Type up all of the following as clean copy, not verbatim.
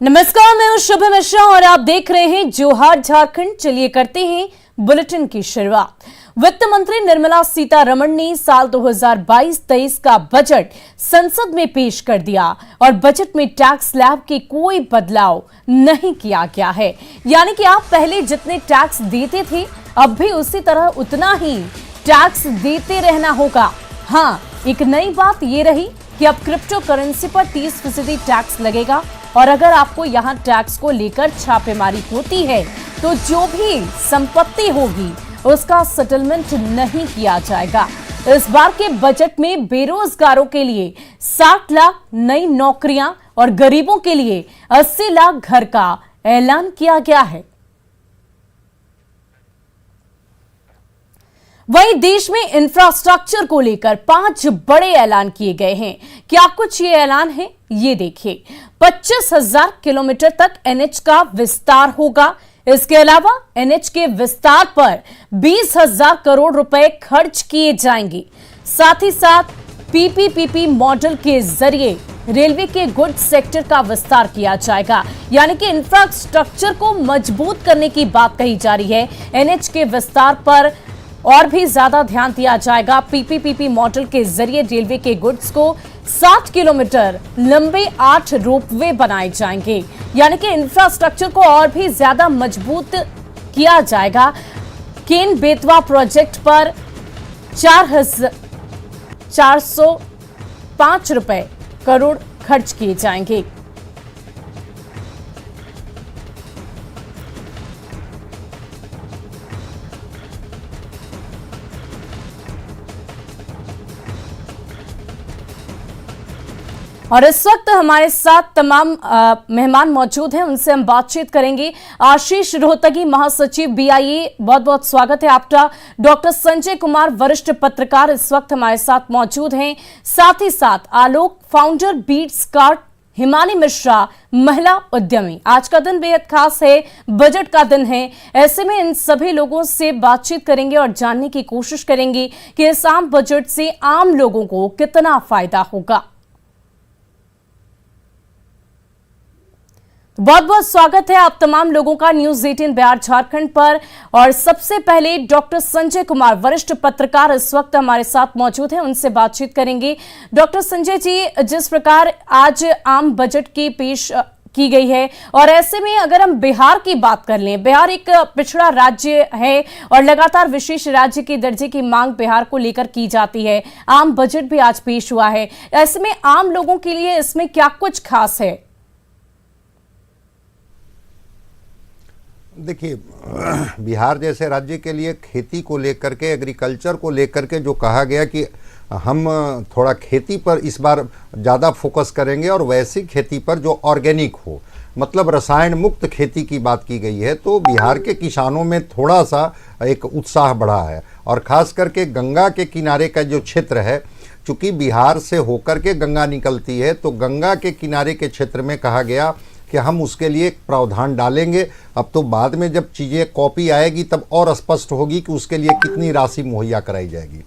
नमस्कार, मैं हूं शुभ मिश्रा और आप देख रहे हैं जोहार झारखंड। चलिए करते हैं बुलेटिन की शुरुआत। वित्त मंत्री निर्मला सीतारमण ने साल 2022-23 का बजट संसद में पेश कर दिया और बजट में टैक्स स्लैब के कोई बदलाव नहीं किया गया है। यानी कि आप पहले जितने टैक्स देते थे अब भी उसी तरह उतना ही टैक्स देते रहना होगा। हाँ, एक नई बात ये रही कि अब क्रिप्टो करेंसी पर 30% टैक्स लगेगा और अगर आपको यहाँ टैक्स को लेकर छापेमारी होती है तो जो भी संपत्ति होगी उसका सेटलमेंट नहीं किया जाएगा। इस बार के बजट में बेरोजगारों के लिए 60 लाख नई नौकरियां और गरीबों के लिए 80 लाख घर का ऐलान किया गया है। वहीं देश में इंफ्रास्ट्रक्चर को लेकर 5 बड़े ऐलान किए गए हैं। क्या कुछ ये ऐलान है, ये देखिए। 25,000 किलोमीटर तक एनएच का विस्तार होगा। इसके अलावा एनएच के विस्तार पर 20,000 करोड़ रुपए खर्च किए जाएंगे। साथ ही साथ पीपीपी मॉडल के जरिए रेलवे के गुड्स सेक्टर का विस्तार किया जाएगा। यानी कि इंफ्रास्ट्रक्चर को मजबूत करने की बात कही जा रही है। एनएच के विस्तार पर और भी ज्यादा ध्यान दिया जाएगा। पीपीपी मॉडल के जरिए रेलवे के गुड्स को 60 किलोमीटर लंबे 8 रोपवे बनाए जाएंगे। यानी कि इंफ्रास्ट्रक्चर को और भी ज्यादा मजबूत किया जाएगा। केन बेतवा प्रोजेक्ट पर 4,405 करोड़ खर्च किए जाएंगे। और इस वक्त हमारे साथ तमाम मेहमान मौजूद हैं, उनसे हम बातचीत करेंगे। आशीष रोहतगी, महासचिव बीआईए, बहुत बहुत स्वागत है आपका। डॉक्टर संजय कुमार, वरिष्ठ पत्रकार, इस वक्त हमारे साथ मौजूद हैं। साथ ही साथ Alok, founder Beats Cart, Himani Mishra, महिला उद्यमी। आज का दिन बेहद खास है, बजट का दिन है। ऐसे में इन सभी लोगों से बातचीत करेंगे और जानने की कोशिश करेंगे कि इस आम बजट से आम लोगों को कितना फायदा होगा। बहुत बहुत स्वागत है आप तमाम लोगों का न्यूज 18 बिहार झारखंड पर। और सबसे पहले डॉक्टर संजय कुमार, वरिष्ठ पत्रकार, इस वक्त हमारे साथ मौजूद हैं, उनसे बातचीत करेंगे। डॉक्टर संजय जी, जिस प्रकार आज आम बजट की पेश की गई है और ऐसे में अगर हम बिहार की बात कर लें, बिहार एक पिछड़ा राज्य है और लगातार विशेष राज्य के दर्जे की मांग बिहार को लेकर की जाती है। आम बजट भी आज पेश हुआ है। ऐसे में आम लोगों के लिए इसमें क्या कुछ खास है? देखिए, बिहार जैसे राज्य के लिए खेती को लेकर के, एग्रीकल्चर को लेकर के जो कहा गया कि हम थोड़ा खेती पर इस बार ज़्यादा फोकस करेंगे और वैसी खेती पर जो ऑर्गेनिक हो, मतलब रसायन मुक्त खेती की बात की गई है, तो बिहार के किसानों में थोड़ा सा एक उत्साह बढ़ा है। और ख़ास करके गंगा के किनारे का जो क्षेत्र है, चूँकि बिहार से होकर के गंगा निकलती है, तो गंगा के किनारे के क्षेत्र में कहा गया कि हम उसके लिए एक प्रावधान डालेंगे। अब तो बाद में जब चीज़ें कॉपी आएगी तब और स्पष्ट होगी कि उसके लिए कितनी राशि मुहैया कराई जाएगी।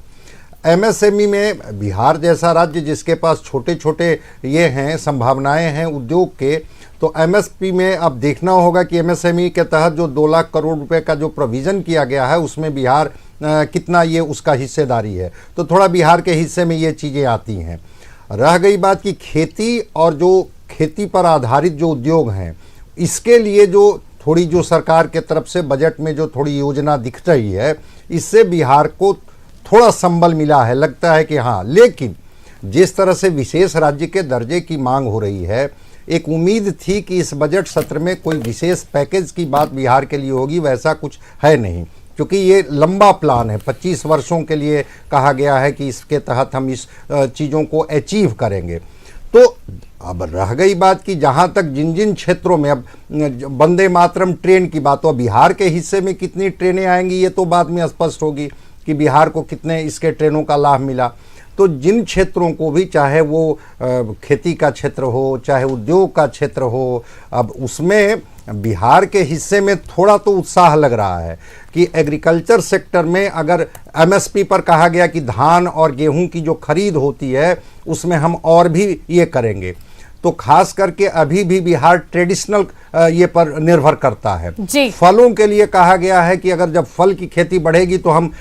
एमएसएमई में बिहार जैसा राज्य जिसके पास छोटे छोटे ये हैं, संभावनाएं हैं उद्योग के, तो एमएसपी में अब देखना होगा कि एमएसएमई के तहत जो 2 लाख करोड़ रुपए का जो प्रोविज़न किया गया है उसमें बिहार कितना ये उसका हिस्सेदारी है। तो थोड़ा बिहार के हिस्से में ये चीज़ें आती हैं। रह गई बात कि खेती और जो खेती पर आधारित जो उद्योग हैं, इसके लिए जो थोड़ी जो सरकार के तरफ से बजट में जो थोड़ी योजना दिख रही है, इससे बिहार को थोड़ा संबल मिला है, लगता है कि हाँ। लेकिन जिस तरह से विशेष राज्य के दर्जे की मांग हो रही है, एक उम्मीद थी कि इस बजट सत्र में कोई विशेष पैकेज की बात बिहार के लिए होगी, वैसा कुछ है नहीं। क्योंकि ये लंबा प्लान है, 25 वर्षों के लिए कहा गया है कि इसके तहत हम इस चीज़ों को अचीव करेंगे। तो अब रह गई बात कि जहाँ तक जिन जिन क्षेत्रों में, अब वंदे मातरम ट्रेन की बात हो, बिहार के हिस्से में कितनी ट्रेनें आएंगी ये तो बाद में स्पष्ट होगी कि बिहार को कितने इसके ट्रेनों का लाभ मिला। तो जिन क्षेत्रों को भी, चाहे वो खेती का क्षेत्र हो, चाहे उद्योग का क्षेत्र हो, अब उसमें बिहार के हिस्से में थोड़ा तो उत्साह लग रहा है कि एग्रीकल्चर सेक्टर में अगर एमएसपी पर कहा गया कि धान और गेहूं की जो खरीद होती है उसमें हम और भी ये करेंगे, तो खास करके अभी भी बिहार ट्रेडिशनल ये पर निर्भर करता है। जी। फलों के लिए कहा गया है कि अगर जब फल की खेती बढ़ेगी तो हम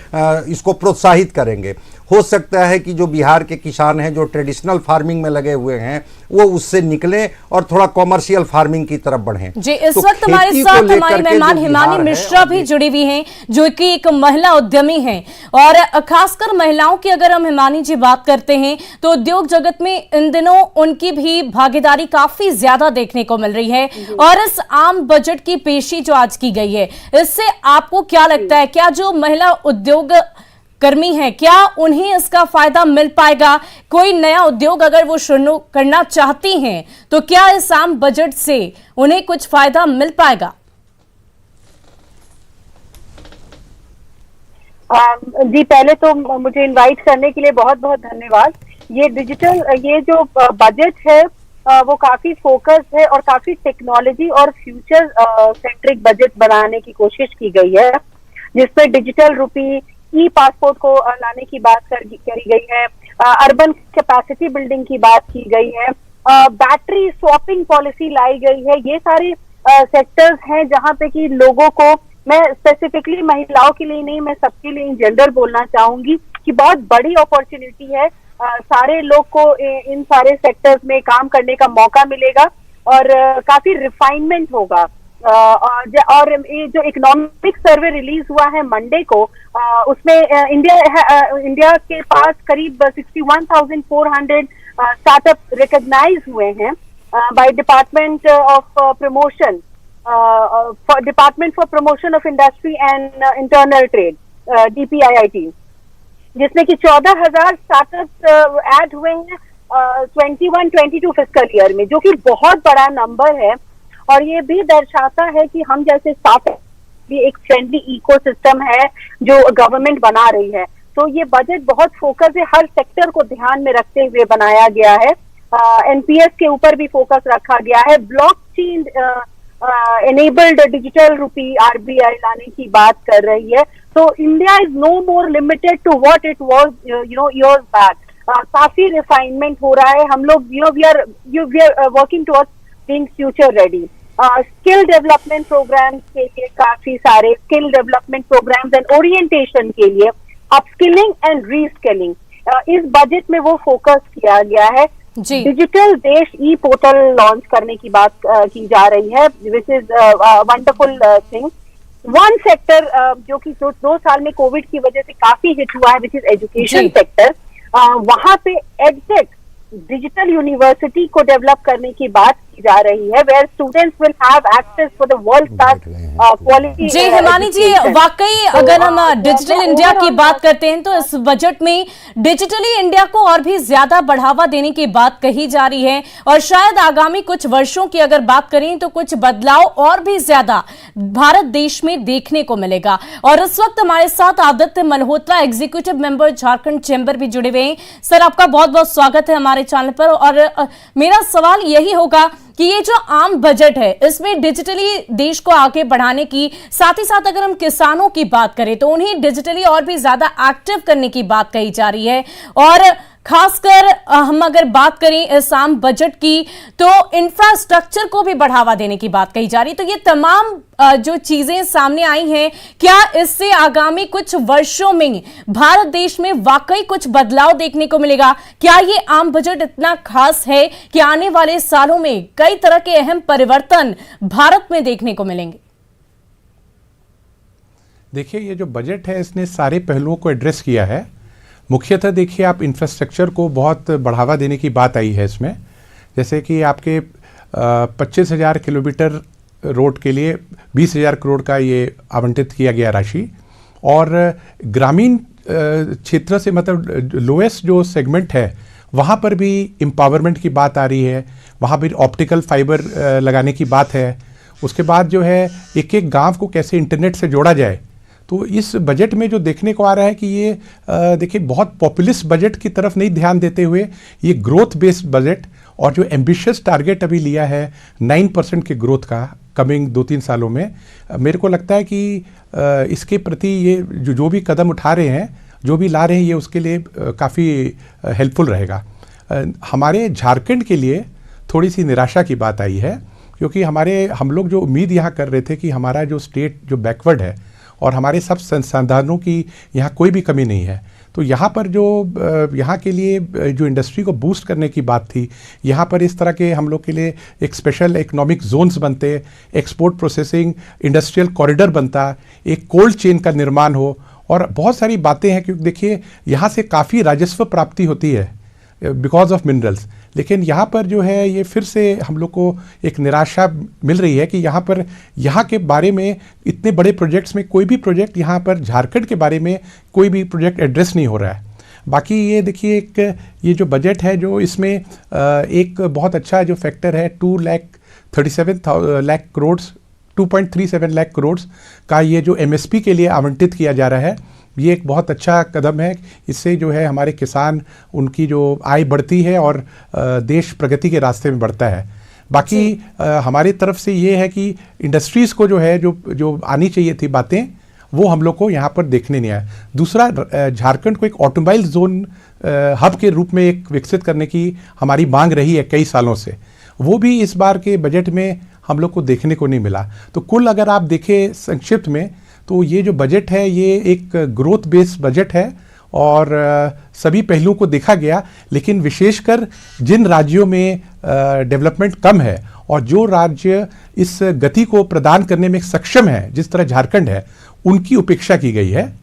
इसको प्रोत्साहित करेंगे। हो सकता है कि जो बिहार के किसान हैं जो ट्रेडिशनल फार्मिंग में लगे हुए हैं वो उससे निकलें और थोड़ा कॉमर्शियल फार्मिंग की तरफ बढ़ें। जी, इस वक्त हमारे साथ हमारी मेहमान हिमानी मिश्रा भी जुड़ी हुई हैं, जो कि एक महिला उद्यमी हैं। और खासकर महिलाओं की अगर हम हिमानी जी बात करते हैं तो उद्योग जगत में इन दिनों उनकी भी भागीदारी काफी ज्यादा देखने को मिल रही है। और इस आम बजट की पेशी जो आज की गई है, इससे आपको क्या लगता है, क्या जो महिला उद्योग कर्मी है क्या उन्हें इसका फायदा मिल पाएगा? कोई नया उद्योग अगर वो शुरू करना चाहती हैं तो क्या इस आम बजट से उन्हें कुछ फायदा मिल पाएगा? जी, पहले तो मुझे इनवाइट करने के लिए बहुत बहुत धन्यवाद। ये जो बजट है वो काफी फोकस है और काफी टेक्नोलॉजी और फ्यूचर सेंट्रिक बजट बनाने की कोशिश की गई है, जिसमें डिजिटल रुपी, ई पासपोर्ट को लाने की बात करी गई है, अर्बन कैपेसिटी बिल्डिंग की बात की गई है, बैटरी स्वैपिंग पॉलिसी लाई गई है। ये सारे सेक्टर्स हैं जहां पे कि लोगों को, मैं स्पेसिफिकली महिलाओं के लिए नहीं, मैं सबके लिए इन जनरल बोलना चाहूंगी कि बहुत बड़ी अपॉर्चुनिटी है। सारे लोग को इन सारे सेक्टर्स में काम करने का मौका मिलेगा और काफी रिफाइनमेंट होगा। और ये जो इकोनॉमिक सर्वे रिलीज हुआ है मंडे को, उसमें इंडिया के पास करीब 61,400 स्टार्टअप रिकॉग्नाइज हुए हैं by department for promotion of industry and internal trade, DPIIT, जिसमें कि 14,000 स्टार्टअप ऐड हुए हैं 21-22 फिस्कल ईयर में, जो कि बहुत बड़ा नंबर है। और ये भी दर्शाता है कि हम जैसे स्टार्टअप भी एक फ्रेंडली इकोसिस्टम है जो गवर्नमेंट बना रही है। तो ये बजट बहुत फोकस है, हर सेक्टर को ध्यान में रखते हुए बनाया गया है। NPS के ऊपर भी फोकस रखा गया है। Blockchain enabled digital rupee RBI लाने की बात कर रही है। तो India is no more limited to what it was years back। काफी रिफाइनमेंट हो रहा है। हम लोग we are working towards being future ready. Skill development programmes के लिए काफी सारे skill development programmes and orientation के लिए अपस्किलिंग एंड रीस्किलिंग, इस बजट में वो फोकस किया गया है। डिजिटल देश ई पोर्टल लॉन्च करने की बात की जा रही है, which is wonderful thing. One sector जो कि 2 साल में कोविड की वजह से काफी हिट हुआ है, विच इज एजुकेशन सेक्टर। वहां पे एडटेक डिजिटल यूनिवर्सिटी को डेवलप करने की बात की जा रही है, where students will have access for the world class quality. जी हिमानी जी, वाकई अगर हम डिजिटल इंडिया की बात करते हैं तो इस बजट में डिजिटली इंडिया को और भी ज्यादा बढ़ावा देने की बात कही जा रही है और शायद आगामी कुछ वर्षों की अगर बात करें तो कुछ बदलाव और भी ज्यादा भारत देश में देखने को मिलेगा। और इस वक्त हमारे साथ Aditya Malhotra, executive member Jharkhand chamber, भी जुड़े हुए हैं। सर, आपका बहुत बहुत स्वागत है हमारे चैनल पर। और मेरा सवाल यही होगा कि ये जो आम बजट है इसमें डिजिटली देश को आगे बढ़ाने की, साथ ही साथ अगर हम किसानों की बात करें तो उन्हें डिजिटली और भी ज्यादा एक्टिव करने की बात कही जा रही है। और खासकर हम अगर बात करें इस आम बजट की तो इंफ्रास्ट्रक्चर को भी बढ़ावा देने की बात कही जा रही है। तो ये तमाम जो चीजें सामने आई हैं, क्या इससे आगामी कुछ वर्षों में भारत देश में वाकई कुछ बदलाव देखने को मिलेगा? क्या ये आम बजट इतना खास है कि आने वाले सालों में कई तरह के अहम परिवर्तन भारत में देखने को मिलेंगे? देखिए, ये जो बजट है इसने सारे पहलुओं को एड्रेस किया है। मुख्यतः देखिए, आप इंफ्रास्ट्रक्चर को बहुत बढ़ावा देने की बात आई है इसमें। जैसे कि आपके 25,000 किलोमीटर रोड के लिए 20,000 करोड़ का ये आवंटित किया गया राशि। और ग्रामीण क्षेत्र से, मतलब लोएस्ट जो सेगमेंट है वहाँ पर भी एम्पावरमेंट की बात आ रही है। वहाँ पर ऑप्टिकल फाइबर लगाने की बात है। उसके बाद जो है एक एक गांव को कैसे इंटरनेट से जोड़ा जाए। तो इस बजट में जो देखने को आ रहा है कि ये देखिए, बहुत पॉपुलिस्ट बजट की तरफ नहीं ध्यान देते हुए ये ग्रोथ बेस्ड बजट, और जो एम्बिशियस टारगेट अभी लिया है 9% के ग्रोथ का कमिंग 2-3 सालों में, मेरे को लगता है कि इसके प्रति ये जो भी कदम उठा रहे हैं, जो भी ला रहे हैं, ये उसके लिए काफ़ी हेल्पफुल रहेगा। हमारे झारखंड के लिए थोड़ी सी निराशा की बात आई है, क्योंकि हम लोग जो उम्मीद यहाँ कर रहे थे कि हमारा जो स्टेट जो बैकवर्ड है और हमारे सब संसाधनों की यहाँ कोई भी कमी नहीं है, तो यहाँ पर जो यहाँ के लिए जो इंडस्ट्री को बूस्ट करने की बात थी, यहाँ पर इस तरह के हम लोग के लिए एक स्पेशल इकोनॉमिक जोन्स बनते, एक्सपोर्ट प्रोसेसिंग इंडस्ट्रियल कॉरिडोर बनता, एक कोल्ड चेन का निर्माण हो और बहुत सारी बातें हैं। क्योंकि देखिए यहाँ से काफ़ी राजस्व प्राप्ति होती है बिकॉज ऑफ मिनरल्स, लेकिन यहाँ पर जो है ये फिर से हम लोग को एक निराशा मिल रही है कि यहाँ पर यहाँ के बारे में इतने बड़े प्रोजेक्ट्स में कोई भी प्रोजेक्ट यहाँ पर झारखंड के बारे में कोई भी प्रोजेक्ट एड्रेस नहीं हो रहा है। बाकी ये देखिए एक ये जो बजट है जो इसमें एक बहुत अच्छा जो फैक्टर है 2,37 लाख करोड़ 2.37 लाख करोड़ का ये जो MSP के लिए आवंटित किया जा रहा है, ये एक बहुत अच्छा कदम है। इससे जो है हमारे किसान उनकी जो आय बढ़ती है और देश प्रगति के रास्ते में बढ़ता है। बाकी हमारी तरफ से ये है कि इंडस्ट्रीज़ को जो है जो आनी चाहिए थी बातें, वो हम लोग को यहाँ पर देखने नहीं आया। दूसरा, झारखंड को एक ऑटोमोबाइल जोन हब के रूप में एक विकसित करने की हमारी मांग रही है कई सालों से, वो भी इस बार के बजट में हम लोग को देखने को नहीं मिला। तो कुल अगर आप देखें संक्षिप्त में, तो ये जो बजट है ये एक ग्रोथ बेस्ड बजट है और सभी पहलुओं को देखा गया, लेकिन विशेषकर जिन राज्यों में डेवलपमेंट कम है और जो राज्य इस गति को प्रदान करने में सक्षम है, जिस तरह झारखंड है, उनकी उपेक्षा की गई है।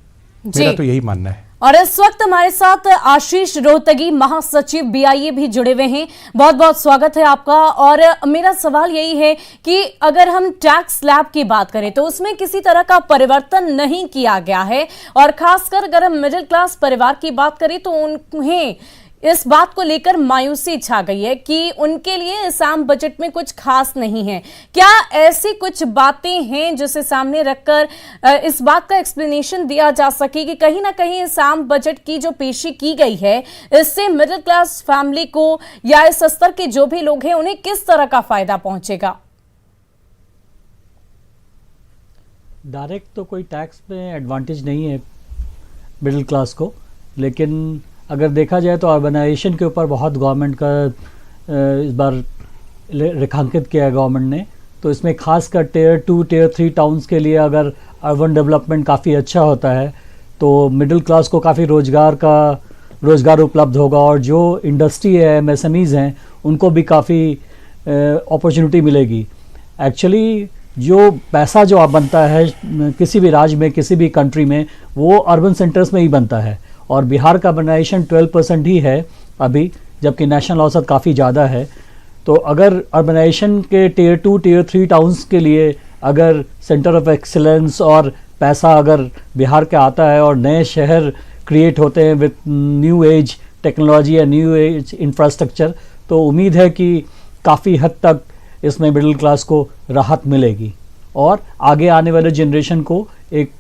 मेरा तो यही मानना है। और इस वक्त हमारे साथ आशीष रोहतगी, महासचिव BIA भी जुड़े हुए हैं। बहुत बहुत स्वागत है आपका। और मेरा सवाल यही है कि अगर हम टैक्स स्लैब की बात करें तो उसमें किसी तरह का परिवर्तन नहीं किया गया है, और खासकर अगर हम मिडिल क्लास परिवार की बात करें तो उन्हें इस बात को लेकर मायूसी छा गई है कि उनके लिए इस आम बजट में कुछ खास नहीं है। क्या ऐसी कुछ बातें हैं जिसे सामने रखकर इस बात का एक्सप्लेनेशन दिया जा सके कि कहीं ना कहीं इस आम बजट की जो पेशी की गई है, इससे मिडिल क्लास फैमिली को या इस स्तर के जो भी लोग हैं उन्हें किस तरह का फायदा पहुंचेगा? डायरेक्ट तो कोई टैक्स में एडवांटेज नहीं है मिडिल क्लास को, लेकिन अगर देखा जाए तो अर्बनाइजेशन के ऊपर बहुत गवर्नमेंट का इस बार रेखांकित किया है गवर्नमेंट ने। तो इसमें खासकर टियर 2 टियर 3 टाउन्स के लिए अगर अर्बन डेवलपमेंट काफ़ी अच्छा होता है तो मिडिल क्लास को काफ़ी रोज़गार उपलब्ध होगा, और जो इंडस्ट्री है, MSMEs हैं, उनको भी काफ़ी अपॉर्चुनिटी मिलेगी। एक्चुअली जो पैसा जो बनता है किसी भी राज्य में, किसी भी कंट्री में, वो अर्बन सेंटर्स में ही बनता है, और बिहार का अर्बनाइजेशन 12% ही है अभी, जबकि नेशनल औसत काफ़ी ज़्यादा है। तो अगर अर्बनाइजेशन के टियर 2 टियर 3 टाउन्स के लिए अगर सेंटर ऑफ एक्सीलेंस और पैसा अगर बिहार का आता है और नए शहर क्रिएट होते हैं विद न्यू एज टेक्नोलॉजी या न्यू एज इंफ्रास्ट्रक्चर, तो उम्मीद है कि काफ़ी हद तक इसमें मिडिल क्लास को राहत मिलेगी और आगे आने वाले जनरेशन को एक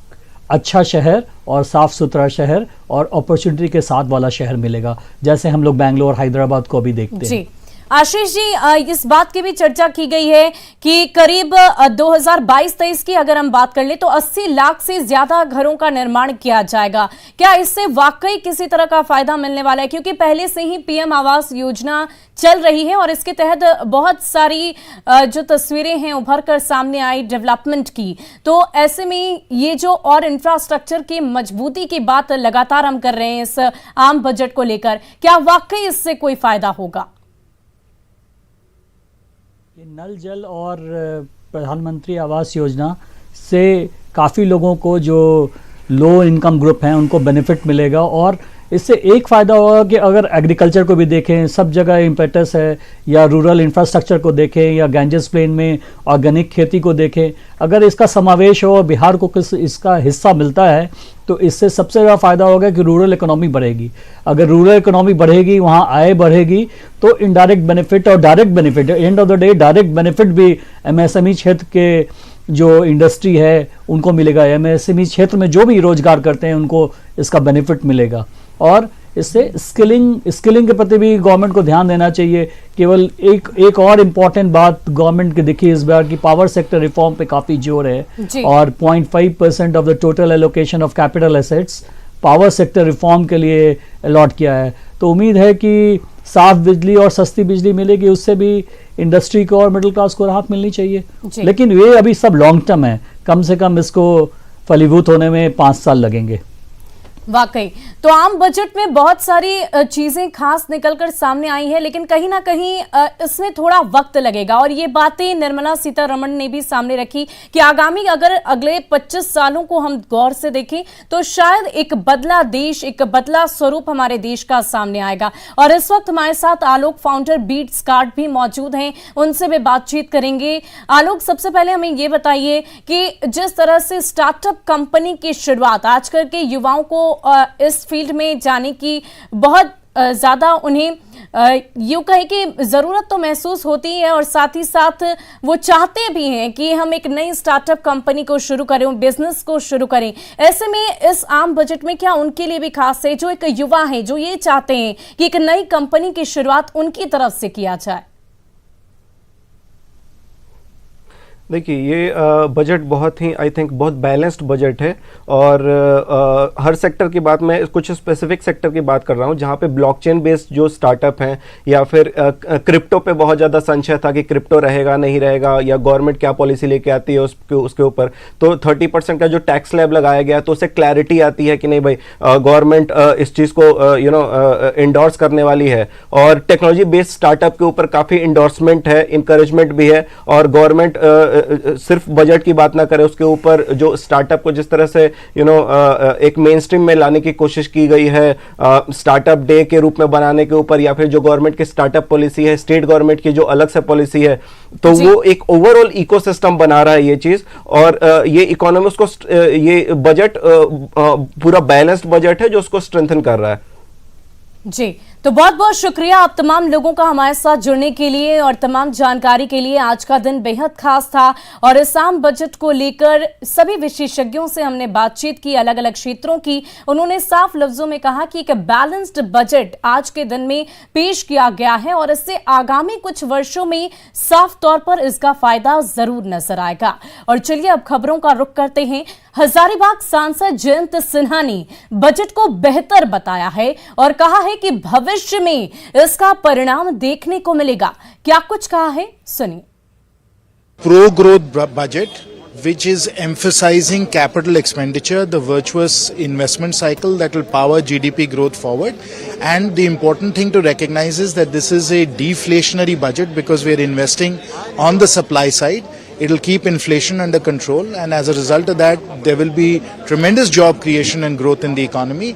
अच्छा शहर और साफ़ सुथरा शहर और अपॉर्चुनिटी के साथ वाला शहर मिलेगा, जैसे हम लोग बेंगलोर, हैदराबाद को अभी देखते हैं। आशीष जी, इस बात की भी चर्चा की गई है कि करीब 2022-23 की अगर हम बात कर ले तो 80 लाख से ज्यादा घरों का निर्माण किया जाएगा। क्या इससे वाकई किसी तरह का फायदा मिलने वाला है? क्योंकि पहले से ही PM आवास योजना चल रही है और इसके तहत बहुत सारी जो तस्वीरें हैं उभर कर सामने आई डेवलपमेंट की, तो ऐसे में ये जो और इंफ्रास्ट्रक्चर की मजबूती की बात लगातार हम कर रहे हैं इस आम बजट को लेकर, क्या वाकई इससे कोई फायदा होगा? ये नल जल और प्रधानमंत्री आवास योजना से काफ़ी लोगों को जो लो इनकम ग्रुप हैं उनको बेनिफिट मिलेगा, और इससे एक फ़ायदा होगा कि अगर एग्रीकल्चर को भी देखें, सब जगह इम्पेटस है, या रूरल इंफ्रास्ट्रक्चर को देखें, या गैंजेस प्लेन में ऑर्गेनिक खेती को देखें, अगर इसका समावेश हो और बिहार को इसका हिस्सा मिलता है तो इससे सबसे ज़्यादा फ़ायदा होगा कि रूरल इकोनॉमी बढ़ेगी। अगर रूरल इकोनॉमी बढ़ेगी, वहाँ आय बढ़ेगी, तो इनडायरेक्ट बेनिफिट और direct benefit, end of the day direct benefit भी MSME क्षेत्र के जो इंडस्ट्री है उनको मिलेगा। MSME क्षेत्र में जो भी रोजगार करते हैं उनको इसका बेनिफिट मिलेगा, और इससे स्किलिंग के प्रति भी गवर्नमेंट को ध्यान देना चाहिए। केवल एक और इम्पॉर्टेंट बात गवर्नमेंट की दिखी इस बार की पावर सेक्टर रिफॉर्म पे काफ़ी जोर है, और 0.5% of the total allocation of capital assets power sector reform के लिए अलॉट किया है। तो उम्मीद है कि साफ बिजली और सस्ती बिजली मिलेगी, उससे भी इंडस्ट्री को और मिडिल क्लास को राहत मिलनी चाहिए। लेकिन ये अभी सब लॉन्ग टर्म है, कम से कम इसको फलीभूत होने में 5 साल लगेंगे। वाकई तो आम बजट में बहुत सारी चीजें खास निकलकर सामने आई हैं, लेकिन कहीं ना कहीं इसमें थोड़ा वक्त लगेगा। और ये बातें निर्मला सीतारमण ने भी सामने रखी कि आगामी अगर अगले 25 सालों को हम गौर से देखें तो शायद एक बदला देश, एक बदला स्वरूप हमारे देश का सामने आएगा। और इस वक्त हमारे साथ आलोक फाउंडर बीट्स कार्ड भी मौजूद हैं, उनसे भी बातचीत करेंगे। आलोक, सबसे पहले हमें ये बताइए कि जिस तरह से स्टार्टअप कंपनी की शुरुआत आजकल के युवाओं को इस फील्ड में जाने की बहुत ज्यादा उन्हें यूं कहे कि जरूरत तो महसूस होती है, और साथ ही साथ वो चाहते भी हैं कि हम एक नई स्टार्टअप कंपनी को शुरू करें, बिजनेस को शुरू करें। ऐसे में इस आम बजट में क्या उनके लिए भी खास है, जो एक युवा है जो ये चाहते हैं कि एक नई कंपनी की शुरुआत उनकी तरफ से किया जाए? देखिए, ये बजट बहुत ही आई थिंक बहुत बैलेंस्ड बजट है। और हर सेक्टर की बात, मैं कुछ स्पेसिफिक सेक्टर की बात कर रहा हूँ जहाँ पे ब्लॉकचेन बेस्ड जो स्टार्टअप हैं, या फिर क्रिप्टो पे बहुत ज़्यादा संशय था कि क्रिप्टो रहेगा नहीं रहेगा, या गवर्नमेंट क्या पॉलिसी लेके आती है उसके ऊपर। तो 30% का जो टैक्स स्लैब लगाया गया, तो उससे क्लैरिटी आती है कि नहीं भाई, गवर्नमेंट इस चीज़ को इंडोर्स करने वाली है। और टेक्नोलॉजी बेस्ड स्टार्टअप के ऊपर काफ़ी इंडोर्समेंट है, इंकरेजमेंट भी है। और गवर्नमेंट सिर्फ बजट की बात ना करे, उसके ऊपर जो स्टार्टअप को जिस तरह से एक मेन स्ट्रीम में लाने की कोशिश की गई है, स्टार्टअप डे के रूप में बनाने के ऊपर, या फिर जो गवर्नमेंट की स्टार्टअप पॉलिसी है, स्टेट गवर्नमेंट की जो अलग से पॉलिसी है, तो वो एक ओवरऑल इकोसिस्टम बना रहा है ये चीज। और ये इकोनॉमिक्स को, ये बजट पूरा बैलेंस्ड बजट है जो उसको स्ट्रेंथन कर रहा है। जी, तो बहुत बहुत शुक्रिया आप तमाम लोगों का हमारे साथ जुड़ने के लिए और तमाम जानकारी के लिए। आज का दिन बेहद खास था और इस आम बजट को लेकर सभी विशेषज्ञों से हमने बातचीत की, अलग अलग क्षेत्रों की। उन्होंने साफ लफ्जों में कहा कि एक बैलेंस्ड बजट आज के दिन में पेश किया गया है और इससे आगामी कुछ वर्षों में साफ तौर पर इसका फायदा जरूर नजर आएगा। और चलिए अब खबरों का रुख करते हैं। हजारीबाग सांसद जयंत सिन्हा ने बजट को बेहतर बताया है और कहा है कि भविष्य में इसका परिणाम देखने को मिलेगा। क्या कुछ कहा है, सुनिए। Pro growth budget which is emphasizing capital expenditure, the virtuous investment cycle that will power GDP growth forward. And the important thing to recognize is that this is a deflationary budget because we are investing on the supply side. It will keep inflation under control, and as a result of that, there will be tremendous job creation and growth in the economy.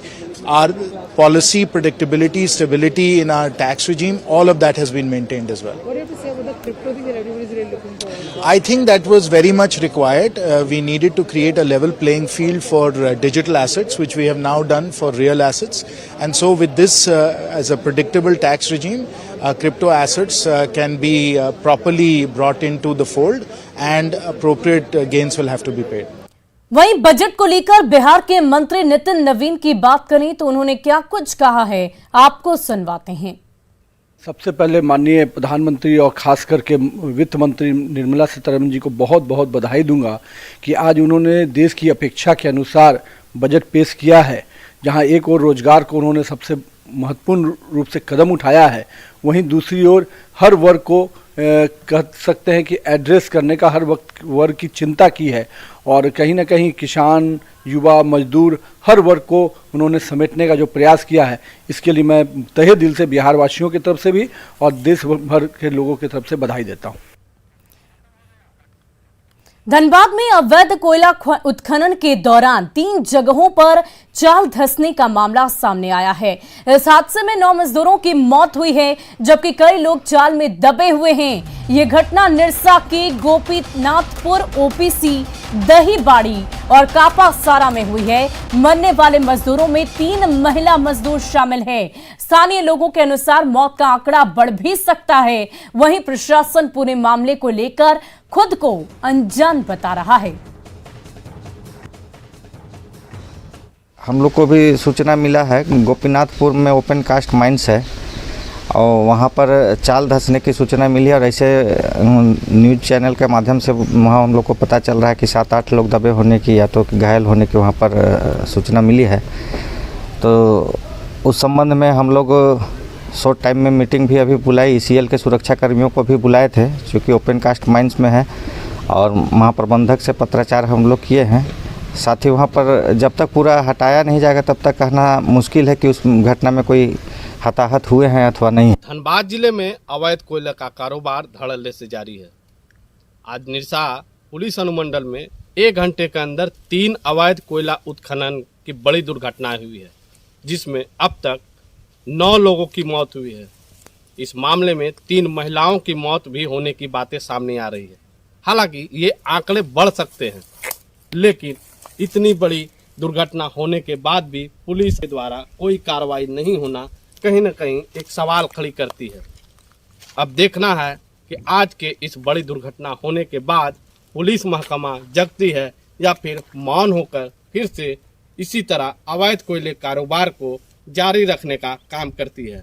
Our policy, predictability, stability in our tax regime, all of that has been maintained as well. What do you have to say about the crypto thing that everybody is really looking for? I think that was very much required. We needed to create a level playing field for digital assets, which we have now done for real assets. And so with this as a predictable tax regime, crypto assets can be properly brought into the fold, and appropriate gains will have to be paid. वहीं budget को लेकर बिहार के मंत्री नितिन नवीन की बात करें तो उन्होंने क्या कुछ कहा है, आपको सुनवाते हैं। सबसे पहले माननीय प्रधानमंत्री और खास करके वित्त मंत्री निर्मला सीतारमण जी को बहुत बहुत बधाई दूंगा कि आज उन्होंने देश की अपेक्षा के अनुसार बजट पेश किया है, जहां एक ओर रोजगार को उन्होंने सबसे महत्वपूर्ण रूप से कदम उठाया है, वहीं दूसरी ओर हर वर्ग को कह सकते हैं कि एड्रेस करने का हर वक्त वर्ग की चिंता की है। और कहीं ना कहीं किसान, युवा, मजदूर, हर वर्ग को उन्होंने समेटने का जो प्रयास किया है, इसके लिए मैं तहे दिल से बिहार वासियों की तरफ से भी और देश भर के लोगों की तरफ से बधाई देता हूँ। धनबाद में अवैध कोयला उत्खनन के दौरान 3 जगहों पर चाल धंसने का मामला सामने आया है। इस हादसे में 9 मजदूरों की मौत हुई है, जबकि कई लोग चाल में दबे हुए हैं। ये घटना निरसा के गोपीनाथपुर, ओपीसी, दहीबाड़ी और कापा सारा में हुई है। मरने वाले मजदूरों में 3 महिला मजदूर शामिल हैं। स्थानीय लोगों के अनुसार मौत का आंकड़ा बढ़ भी सकता है। वहीं प्रशासन पूरे मामले को लेकर खुद को अनजान बता रहा है। हम लोग को भी सूचना मिला है, गोपीनाथपुर में ओपन कास्ट माइंस है और वहाँ पर चाल धंसने की सूचना मिली और ऐसे न्यूज़ चैनल के माध्यम से वहाँ हम लोग को पता चल रहा है कि 7-8 लोग दबे होने की या तो घायल होने की वहाँ पर सूचना मिली है। तो उस संबंध में हम लोग शॉर्ट टाइम में मीटिंग भी अभी बुलाई, ECL के सुरक्षा कर्मियों को भी बुलाए थे क्योंकि ओपन कास्ट माइंस में है, और महाप्रबंधक से पत्राचार हम लोग किए हैं। साथ ही वहाँ पर जब तक पूरा हटाया नहीं जाएगा तब तक कहना मुश्किल है कि उस घटना में कोई हताहत हुए हैं अथवा नहीं। धनबाद जिले में अवैध कोयला का कारोबार धड़ल्ले से जारी है। आज निरसा पुलिस अनुमंडल में 1 घंटे के अंदर 3 अवैध कोयला उत्खनन की बड़ी दुर्घटनाएं हुई है, जिसमें अब तक 9 लोगों की मौत हुई है। इस मामले में 3 महिलाओं की मौत भी होने की बातें सामने आ रही है। हालांकि ये आंकड़े बढ़ सकते हैं, लेकिन इतनी बड़ी दुर्घटना होने के बाद भी पुलिस के द्वारा कोई कार्रवाई नहीं होना कहीं न कहीं एक सवाल खड़ी करती है। अब देखना है कि आज के इस बड़ी दुर्घटना होने के बाद पुलिस महकमा जगती है या फिर मौन होकर फिर से इसी तरह अवैध कोयले कारोबार को जारी रखने का काम करती है।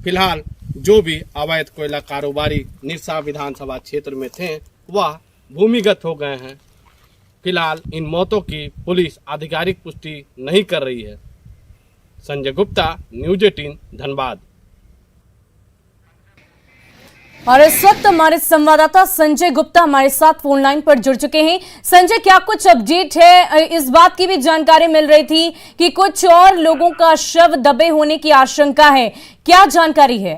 फिलहाल जो भी अवैध कोयला कारोबारी निरसा विधानसभा क्षेत्र में थे वह भूमिगत हो गए हैं। फिलहाल इन मौतों की पुलिस आधिकारिक पुष्टि नहीं कर रही है। संजय गुप्ता, न्यूज़ 18 धनबाद। और इस वक्त हमारे संवाददाता संजय गुप्ता हमारे साथ फोन लाइन पर जुड़ चुके हैं। संजय, क्या कुछ अपडेट है? इस बात की भी जानकारी मिल रही थी कि कुछ और लोगों का शव दबे होने की आशंका है, क्या जानकारी है?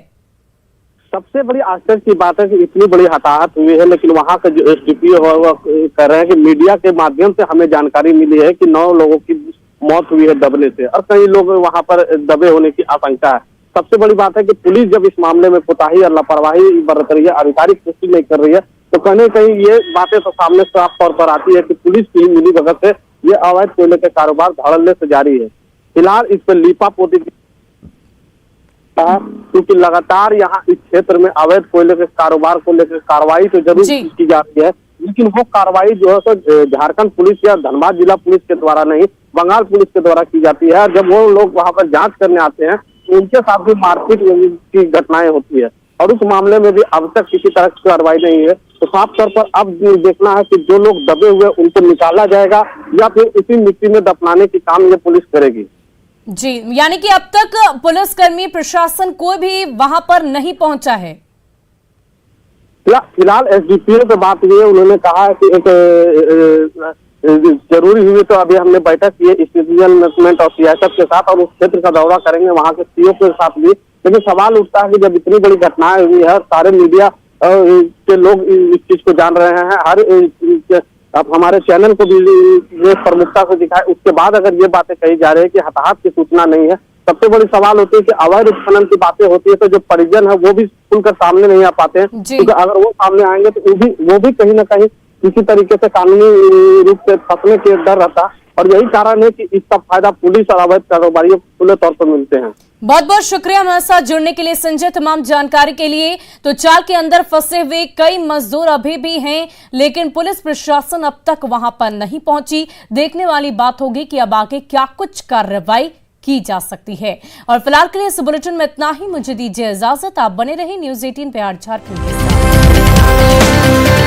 सबसे बड़ी आश्चर्य की बात है कि इतनी बड़ी हताहत हुई है, लेकिन वहां का जो SDPO है वो कह रहे हैं कि मीडिया के माध्यम से हमें जानकारी मिली है कि 9 लोगों की मौत हुई है दबने से, और कई लोग वहां पर दबे होने की आशंका है। सबसे बड़ी बात है कि पुलिस जब इस मामले में कोताही और लापरवाही बरत रही है, आधिकारिक पुष्टि नहीं कर रही है, तो कहीं कहीं ये बातें तो सामने साफ तौर पर आती है कि पुलिस की मिलीभगत से ये अवैध कोयले के कारोबार धड़ल्ले से जारी है। फिलहाल इस पर लीपापोती क्योंकि लगातार यहाँ इस क्षेत्र में अवैध कोयले के कारोबार को लेकर कार्रवाई तो जरूर की जा रही है, लेकिन वो कार्रवाई जो है तो झारखंड पुलिस या धनबाद जिला पुलिस के द्वारा नहीं, बंगाल पुलिस के द्वारा की जाती है। जब वो लोग वहां पर जांच करने आते हैं तो उनके साथ भी मारपीट की घटनाएं होती है, और उस मामले में भी अब तक किसी तरह की कार्रवाई नहीं है। तो साफ तौर पर अब देखना है कि जो लोग दबे हुए उनको निकाला जाएगा या फिर इसी मिट्टी में दफनाने की काम ये पुलिस करेगी। जी, यानी कि अब तक पुलिसकर्मी प्रशासन कोई भी वहां पर नहीं पहुंचा है। फिलहाल SDPO पे बात हुई है, उन्होंने कहा है कि एक जरूरी हुई तो अभी हमने बैठक की है इंस्टीट्यूशनल मैनेजमेंट और CSF के साथ, और उस क्षेत्र का दौरा करेंगे वहां के CO के साथ भी। लेकिन सवाल उठता है कि जब इतनी बड़ी घटनाएं हुई है और सारे मीडिया के लोग इस चीज को जान रहे हैं, हर अब हमारे चैनल को भी ये प्रमुखता से दिखाए, उसके बाद अगर ये बातें कही जा रही है कि हताहत की सूचना नहीं है, सबसे बड़ी सवाल होती है कि अवैध उत्खनन की बातें होती है तो जो परिजन है वो भी खुलकर सामने नहीं आ पाते हैं, क्योंकि अगर वो सामने आएंगे तो वो भी कहीं ना कहीं किसी तरीके से कानूनी रूप से फंसने के डर रहता, और यही कारण है कि इसका फायदा पुलिस और अवैध कारोबारियों को खुले तौर पर मिलते हैं। बहुत बहुत शुक्रिया हमारे साथ जुड़ने के लिए संजय, तमाम जानकारी के लिए। तो चाल के अंदर फंसे हुए कई मजदूर अभी भी हैं, लेकिन पुलिस प्रशासन अब तक वहां पर नहीं पहुंची। देखने वाली बात होगी कि अब आगे क्या कुछ कार्रवाई की जा सकती है। और फिलहाल के लिए इस बुलेटिन में इतना ही। मुझे दीजिए इजाजत, आप बने रहिए न्यूज़ 18 बिहार झारखंड के साथ।